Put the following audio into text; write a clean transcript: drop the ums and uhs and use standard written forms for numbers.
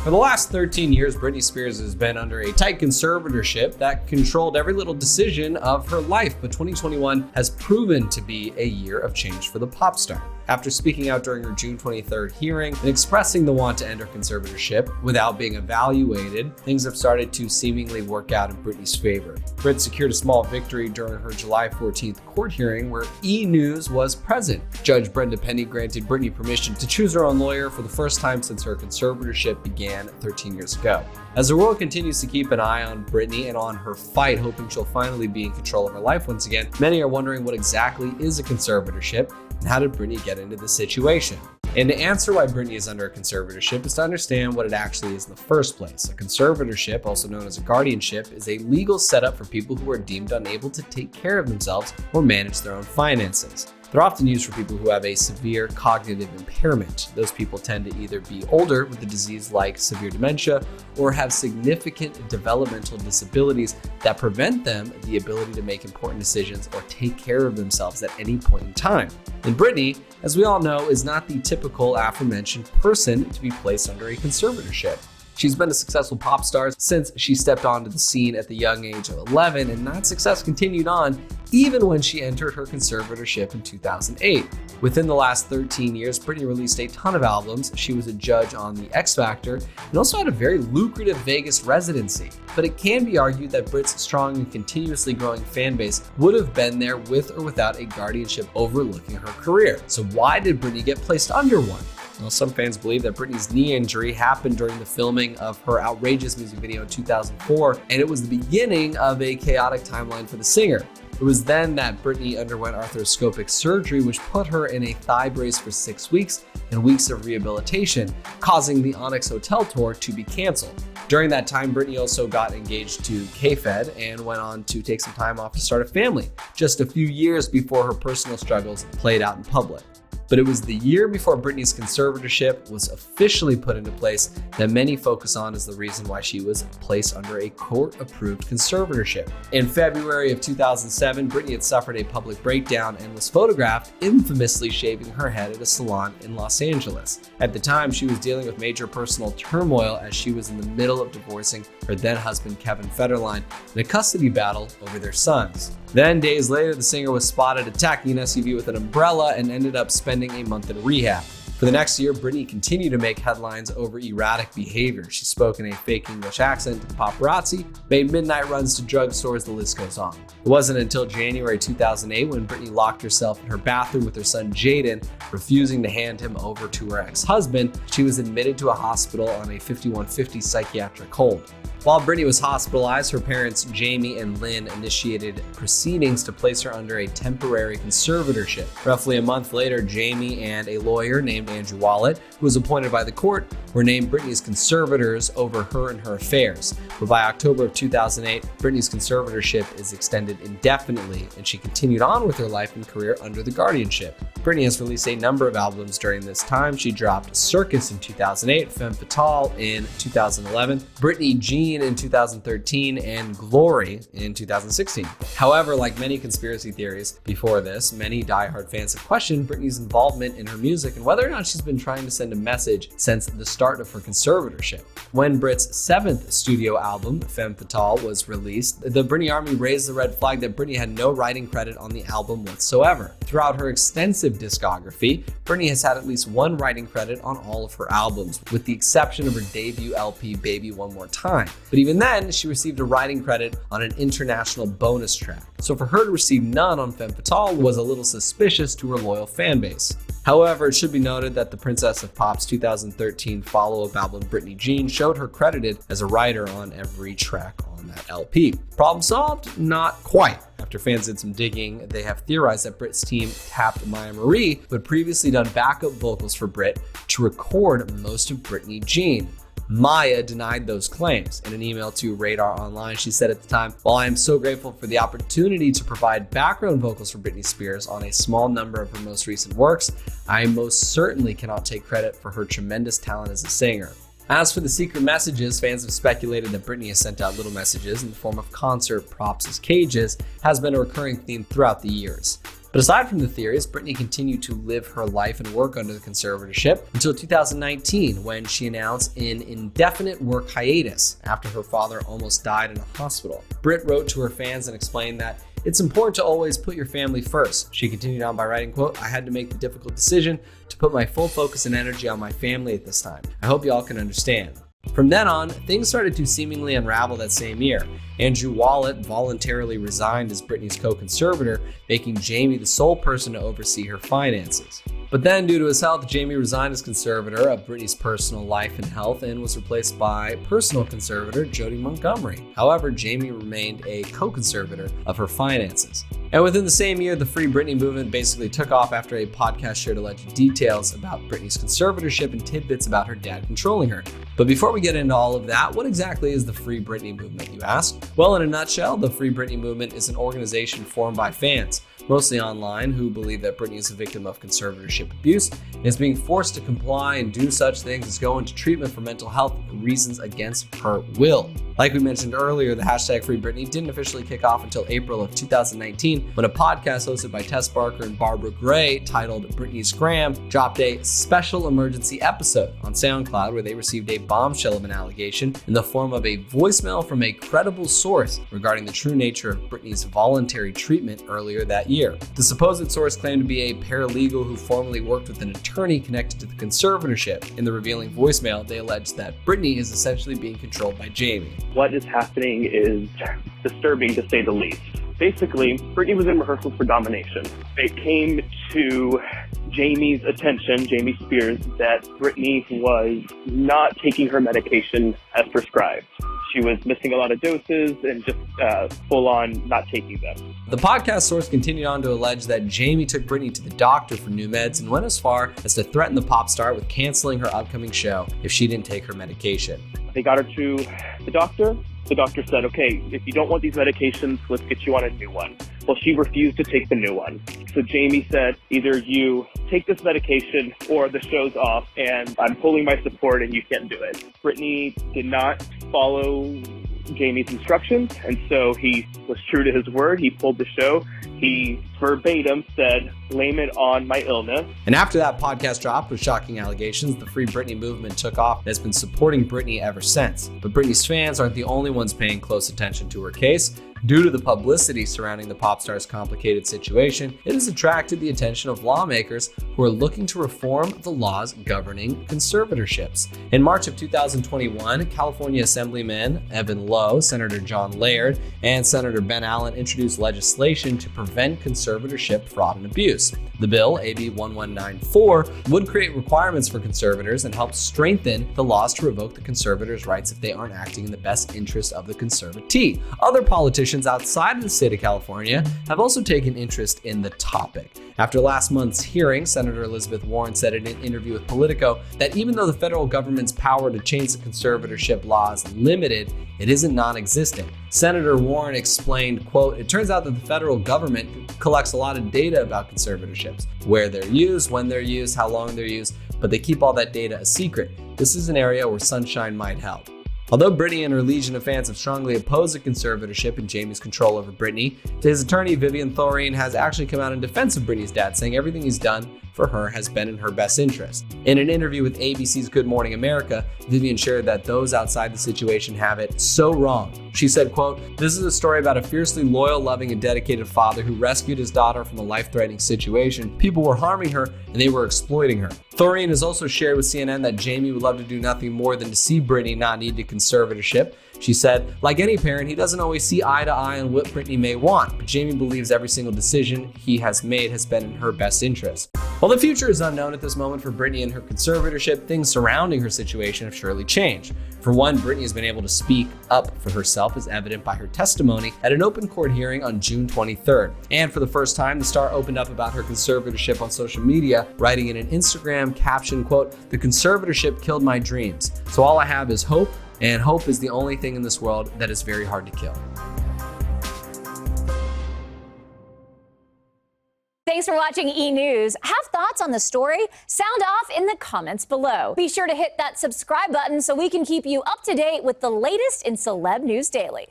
For the last 13 years, Britney Spears has been under a tight conservatorship that controlled every little decision of her life, but 2021 has proven to be a year of change for the pop star. After speaking out during her June 23rd hearing and expressing the want to end her conservatorship without being evaluated, things have started to seemingly work out in Britney's favor. Brit secured a small victory during her July 14th court hearing where E! News was present. Judge Brenda Penny granted Britney permission to choose her own lawyer for the first time since her conservatorship began 13 years ago. As the world continues to keep an eye on Britney and on her fight, hoping she'll finally be in control of her life once again, many are wondering what exactly is a conservatorship and how did Britney get into this situation? And to answer why Britney is under a conservatorship is to understand what it actually is in the first place. A conservatorship, also known as a guardianship, is a legal setup for people who are deemed unable to take care of themselves or manage their own finances. They're often used for people who have a severe cognitive impairment. Those people tend to either be older with a disease like severe dementia or have significant developmental disabilities that prevent them the ability to make important decisions or take care of themselves at any point in time. And Britney, as we all know, is not the typical aforementioned person to be placed under a conservatorship. She's been a successful pop star since she stepped onto the scene at the young age of 11, and that success continued on even when she entered her conservatorship in 2008. Within the last 13 years, Britney released a ton of albums. She was a judge on The X Factor and also had a very lucrative Vegas residency. But it can be argued that Brit's strong and continuously growing fan base would have been there with or without a guardianship overlooking her career. So why did Britney get placed under one? Well, some fans believe that Britney's knee injury happened during the filming of her outrageous music video in 2004, and it was the beginning of a chaotic timeline for the singer. It was then that Britney underwent arthroscopic surgery, which put her in a thigh brace for 6 weeks and weeks of rehabilitation, causing the Onyx Hotel tour to be canceled. During that time, Britney also got engaged to K-Fed and went on to take some time off to start a family, just a few years before her personal struggles played out in public. But it was the year before Britney's conservatorship was officially put into place that many focus on as the reason why she was placed under a court-approved conservatorship. In February of 2007, Britney had suffered a public breakdown and was photographed infamously shaving her head at a salon in Los Angeles. At the time, she was dealing with major personal turmoil as she was in the middle of divorcing her then-husband Kevin Federline in a custody battle over their sons. Then, days later, the singer was spotted attacking an SUV with an umbrella and ended up spending a month in rehab. For the next year, Britney continued to make headlines over erratic behavior. She spoke in a fake English accent to the paparazzi, made midnight runs to drugstores, the list goes on. It wasn't until January 2008 when Britney locked herself in her bathroom with her son Jaden, refusing to hand him over to her ex-husband. She was admitted to a hospital on a 5150 psychiatric hold. While Britney was hospitalized, her parents Jamie and Lynn initiated proceedings to place her under a temporary conservatorship. Roughly a month later, Jamie and a lawyer named Andrew Wallet, who was appointed by the court, were named Britney's conservators over her and her affairs. But by October of 2008, Britney's conservatorship is extended indefinitely, and she continued on with her life and career under the guardianship. Britney has released a number of albums during this time. She dropped Circus in 2008, Femme Fatale in 2011, Britney Jean in 2013, and Glory in 2016. However, like many conspiracy theories before this, many diehard fans have questioned Britney's involvement in her music and whether or not she's been trying to send a message since the start of her conservatorship. When Brit's 7th studio album, Femme Fatale, was released, the Britney Army raised the red flag that Britney had no writing credit on the album whatsoever. Throughout her extensive discography, Britney has had at least one writing credit on all of her albums, with the exception of her debut LP, Baby One More Time. But even then, she received a writing credit on an international bonus track. So for her to receive none on Femme Fatale was a little suspicious to her loyal fan base. However, it should be noted that the Princess of Pop's 2013 follow-up album, Britney Jean, showed her credited as a writer on every track on that LP. Problem solved? Not quite. After fans did some digging, they have theorized that Brit's team tapped Maya Marie, who had previously done backup vocals for Brit, to record most of Britney Jean. Maya denied those claims. In an email to Radar Online, she said at the time, "While I am so grateful for the opportunity to provide background vocals for Britney Spears on a small number of her most recent works, I most certainly cannot take credit for her tremendous talent as a singer." As for the secret messages, fans have speculated that Britney has sent out little messages in the form of concert props as cages has been a recurring theme throughout the years. But aside from the theories, Britney continued to live her life and work under the conservatorship until 2019, when she announced an indefinite work hiatus after her father almost died in a hospital. Brit wrote to her fans and explained that it's important to always put your family first. She continued on by writing, quote, "I had to make the difficult decision to put my full focus and energy on my family at this time. I hope y'all can understand." From then on, things started to seemingly unravel that same year. Andrew Wallet voluntarily resigned as Britney's co-conservator, making Jamie the sole person to oversee her finances. But then, due to his health, Jamie resigned as conservator of Britney's personal life and health and was replaced by personal conservator Jody Montgomery. However, Jamie remained a co-conservator of her finances. And within the same year, the Free Britney movement basically took off after a podcast shared alleged details about Britney's conservatorship and tidbits about her dad controlling her. But before we get into all of that, what exactly is the Free Britney movement, you ask? Well, in a nutshell, the Free Britney movement is an organization formed by fans, mostly online, who believe that Britney is a victim of conservatorship abuse and is being forced to comply and do such things as go into treatment for mental health reasons against her will. Like we mentioned earlier, the hashtag Free Britney didn't officially kick off until April of 2019, when a podcast hosted by Tess Barker and Barbara Gray titled Britney's Gram dropped a special emergency episode on SoundCloud, where they received a bombshell of an allegation in the form of a voicemail from a credible source regarding the true nature of Britney's voluntary treatment earlier that year. The supposed source claimed to be a paralegal who formerly worked with an attorney connected to the conservatorship. In the revealing voicemail, they alleged that Britney is essentially being controlled by Jamie. What is happening is disturbing, to say the least. Basically, Britney was in rehearsals for domination. It came to Jamie's attention, Jamie Spears, that Britney was not taking her medication as prescribed. She was missing a lot of doses and just full on not taking them. The podcast source continued on to allege that Jamie took Britney to the doctor for new meds and went as far as to threaten the pop star with canceling her upcoming show if she didn't take her medication. They got her to the doctor. The doctor said, okay, if you don't want these medications, let's get you on a new one. Well, she refused to take the new one. So Jamie said, either you take this medication or the show's off, and I'm pulling my support and you can't do it. Britney did not follow Jamie's instructions, and so he was true to his word. He pulled the show. He verbatim said, blame it on my illness. And after that podcast dropped with shocking allegations, the Free Britney movement took off and has been supporting Britney ever since. But Britney's fans aren't the only ones paying close attention to her case. Due to the publicity surrounding the pop star's complicated situation, it has attracted the attention of lawmakers who are looking to reform the laws governing conservatorships. In March of 2021, California Assemblyman Evan Lowe, Senator John Laird, and Senator Ben Allen introduced legislation to prevent conservatorship fraud and abuse. The bill, AB 1194, would create requirements for conservators and help strengthen the laws to revoke the conservator's rights if they aren't acting in the best interest of the conservatee. Other politicians outside of the state of California have also taken interest in the topic. After last month's hearing, Senator Elizabeth Warren said in an interview with Politico that even though the federal government's power to change the conservatorship law is limited, it isn't non-existent. Senator Warren explained, quote, "It turns out that the federal government collects a lot of data about conservatorships, where they're used, when they're used, how long they're used, but they keep all that data a secret. This is an area where sunshine might help." Although Britney and her legion of fans have strongly opposed the conservatorship and Jamie's control over Britney, his attorney Vivian Thoreen has actually come out in defense of Britney's dad, saying everything he's done for her has been in her best interest. In an interview with ABC's Good Morning America, Vivian shared that those outside the situation have it so wrong. She said, quote, "This is a story about a fiercely loyal, loving, and dedicated father who rescued his daughter from a life-threatening situation. People were harming her and they were exploiting her." Thoreen has also shared with CNN that Jamie would love to do nothing more than to see Britney not need a conservatorship. She said, "Like any parent, he doesn't always see eye to eye on what Britney may want, but Jamie believes every single decision he has made has been in her best interest." While the future is unknown at this moment for Britney and her conservatorship, things surrounding her situation have surely changed. For one, Britney has been able to speak up for herself, as evident by her testimony at an open court hearing on June 23rd. And for the first time, the star opened up about her conservatorship on social media, writing in an Instagram caption, quote, "The conservatorship killed my dreams. So all I have is hope, and hope is the only thing in this world that is very hard to kill." Thanks for watching E! News. Have thoughts on the story? Sound off in the comments below. Be sure to hit that subscribe button so we can keep you up to date with the latest in celeb news daily.